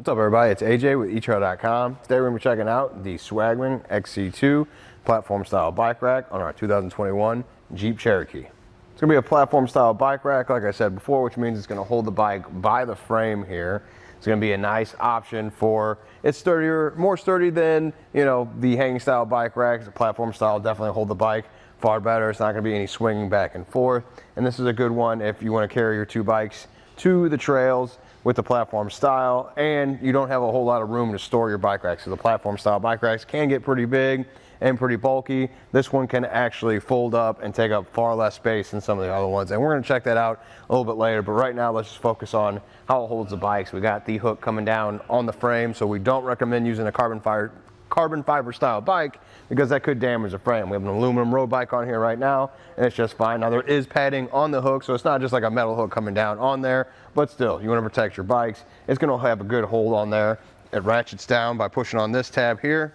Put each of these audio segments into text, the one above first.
What's up, everybody? It's AJ with etrailer.com. Today we're going to be checking out the Swagman XC2 platform style bike rack on our 2021 Jeep Cherokee. It's going to be a platform style bike rack, like I said before, which means it's going to hold the bike by the frame here. It's going to be a nice option for, it's sturdier, more sturdy than, you know, the hanging style bike racks. The platform style definitely hold the bike far better. It's not going to be any swinging back and forth. And this is a good one if you want to carry your two bikes to the trails with the platform style and you don't have a whole lot of room to store your bike racks. So the platform style bike racks can get pretty big and pretty bulky. This one can actually fold up and take up far less space than some of the other ones. And we're gonna check that out a little bit later, but right now let's just focus on how it holds the bikes. We got the hook coming down on the frame, so we don't recommend using a carbon fiber style bike because that could damage the frame. We have an aluminum road bike on here right now and it's just fine. Now there is padding on the hook, so it's not just like a metal hook coming down on there, but still, you want to protect your bikes. It's going to have a good hold on there. It ratchets down by pushing on this tab here.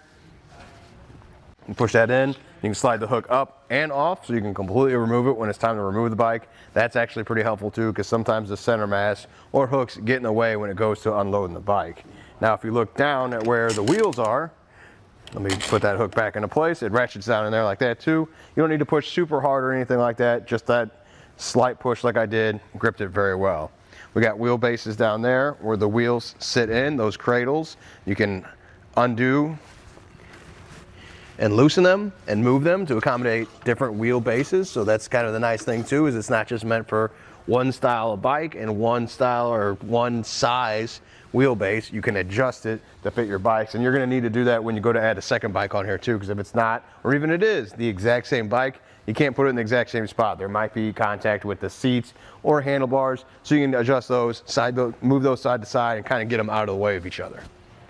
You push that in, you can slide the hook up and off so you can completely remove it when it's time to remove the bike. That's actually pretty helpful too, because sometimes the center mass or hooks get in the way when it goes to unloading the bike. Now if you look down at where the wheels are, let me put that hook back into place. It ratchets down in there like that too. You don't need to push super hard or anything like that. Just that slight push like I did, gripped it very well. We got wheel bases down there where the wheels sit in, those cradles. You can undo and loosen them and move them to accommodate different wheel bases. So that's kind of the nice thing too, is it's not just meant for one style of bike and one style or one size wheelbase. You can adjust it to fit your bikes, and you're going to need to do that when you go to add a second bike on here too, because if it's not, or even it is the exact same bike, you can't put it in the exact same spot. There might be contact with the seats or handlebars, so you can adjust those, move those side to side and kind of get them out of the way of each other.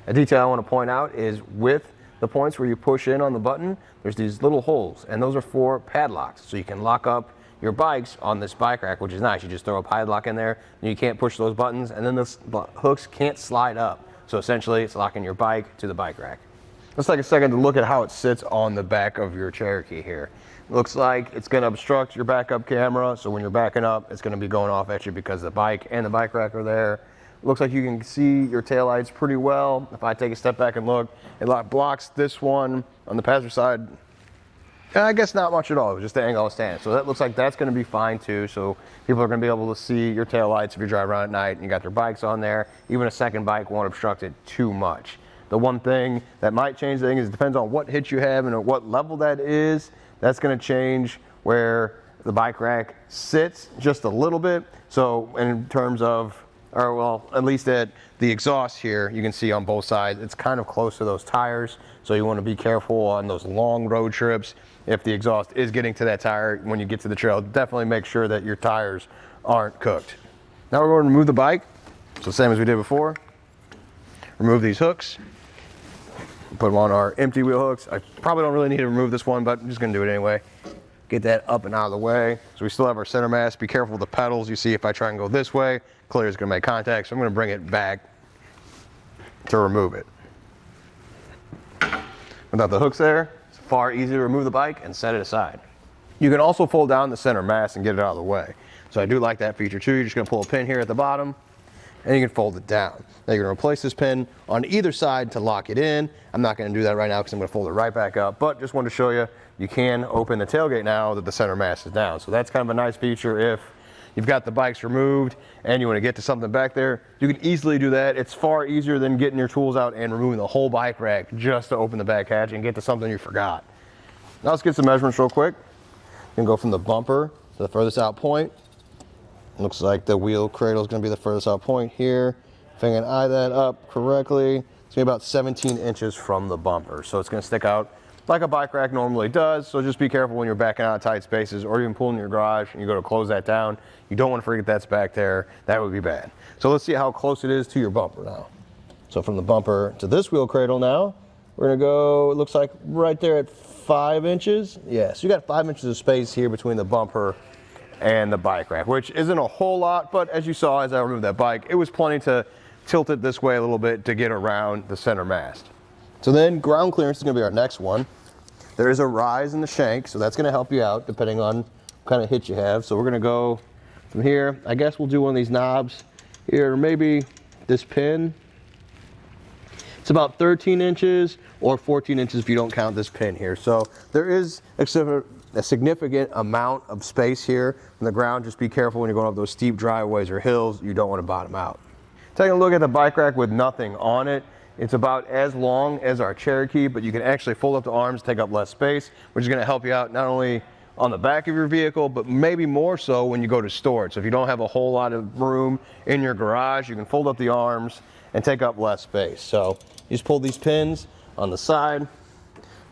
A detail I want to point out is with the points where you push in on the button, there's these little holes, and those are for padlocks, so you can lock up your bikes on this bike rack, which is nice. You just throw a padlock in there and you can't push those buttons, and then the hooks can't slide up. So essentially it's locking your bike to the bike rack. Let's take a second to look at how it sits on the back of your Cherokee here. Looks like it's going to obstruct your backup camera, so when you're backing up it's going to be going off at you because the bike and the bike rack are there. Looks like you can see your taillights pretty well. If I take a step back and look, it blocks this one on the passenger side. I guess not much at all. It was just the angle I was standing. So that looks like that's going to be fine too. So people are going to be able to see your taillights if you drive around at night and you got their bikes on there. Even a second bike won't obstruct it too much. The one thing that might change the thing is it depends on what hitch you have and at what level that is. That's going to change where the bike rack sits just a little bit. So in terms of, or well, at least at the exhaust here, you can see on both sides, it's kind of close to those tires. So you want to be careful on those long road trips. If the exhaust is getting to that tire when you get to the trail, definitely make sure that your tires aren't cooked. Now we're going to remove the bike. So same as we did before. Remove these hooks. Put them on our empty wheel hooks. I probably don't really need to remove this one, but I'm just going to do it anyway. Get that up and out of the way. So we still have our center mass. Be careful with the pedals. You see if I try and go this way, clearly it's going to make contact. So I'm going to bring it back to remove it. Without the hooks there, it's far easier to remove the bike and set it aside. You can also fold down the center mass and get it out of the way. So I do like that feature too. You're just going to pull a pin here at the bottom and you can fold it down. Now you're going to replace this pin on either side to lock it in. I'm not going to do that right now because I'm going to fold it right back up, but just wanted to show you, you can open the tailgate now that the center mass is down. So that's kind of a nice feature if you've got the bikes removed and you want to get to something back there. You can easily do that. It's far easier than getting your tools out and removing the whole bike rack just to open the back hatch and get to something you forgot. Now let's get some measurements real quick. You can go from the bumper to the furthest out point. Looks like the wheel cradle is going to be the furthest out point here. If I can eye that up correctly, it's going to be about 17 inches from the bumper. So it's going to stick out like a bike rack normally does. So just be careful when you're backing out of tight spaces or even pulling your garage and you go to close that down. You don't want to forget that's back there. That would be bad. So let's see how close it is to your bumper now. So from the bumper to this wheel cradle now, we're going to go, it looks like right there at 5 inches. Yeah, so you got 5 inches of space here between the bumper and the bike rack, which isn't a whole lot, but as you saw as I removed that bike, it was plenty to tilt it this way a little bit to get around the center mast. So then ground clearance is going to be our next one. There is a rise in the shank, so that's going to help you out depending on what kind of hitch you have. So we're going to go from here. I guess we'll do one of these knobs here, maybe this pin It's about 13 inches or 14 inches if you don't count this pin here. So there is a significant amount of space here from the ground. Just be careful when you're going up those steep driveways or hills. You don't want to bottom out. Taking a look at the bike rack with nothing on it, it's about as long as our Cherokee, but you can actually fold up the arms, take up less space, which is going to help you out not only on the back of your vehicle, but maybe more so when you go to store it. So if you don't have a whole lot of room in your garage, you can fold up the arms and take up less space. So you just pull these pins on the side,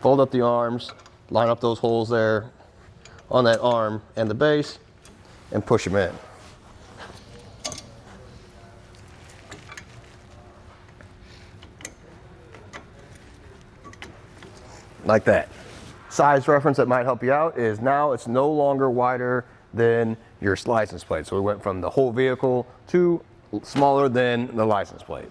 fold up the arms, line up those holes there on that arm and the base, and push them in. Like that. Size reference that might help you out is now it's no longer wider than your license plate. So we went from the whole vehicle to smaller than the license plate.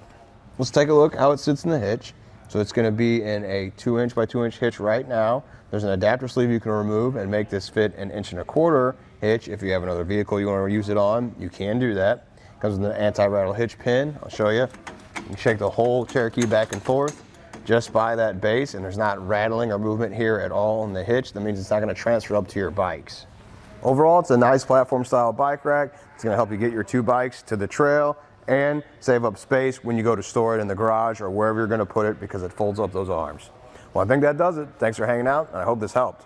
Let's take a look how it sits in the hitch. So it's going to be in a 2-inch by 2-inch hitch right now. There's an adapter sleeve you can remove and make this fit an 1.25-inch hitch. If you have another vehicle you want to use it on, you can do that. Comes with an anti-rattle hitch pin. I'll show you. You can shake the whole Cherokee back and forth just by that base, and there's not rattling or movement here at all in the hitch. That means it's not going to transfer up to your bikes. Overall, it's a nice platform style bike rack. It's going to help you get your 2 bikes to the trail and save up space when you go to store it in the garage or wherever you're going to put it, because it folds up those arms. Well, I think that does it. Thanks for hanging out, and I hope this helped.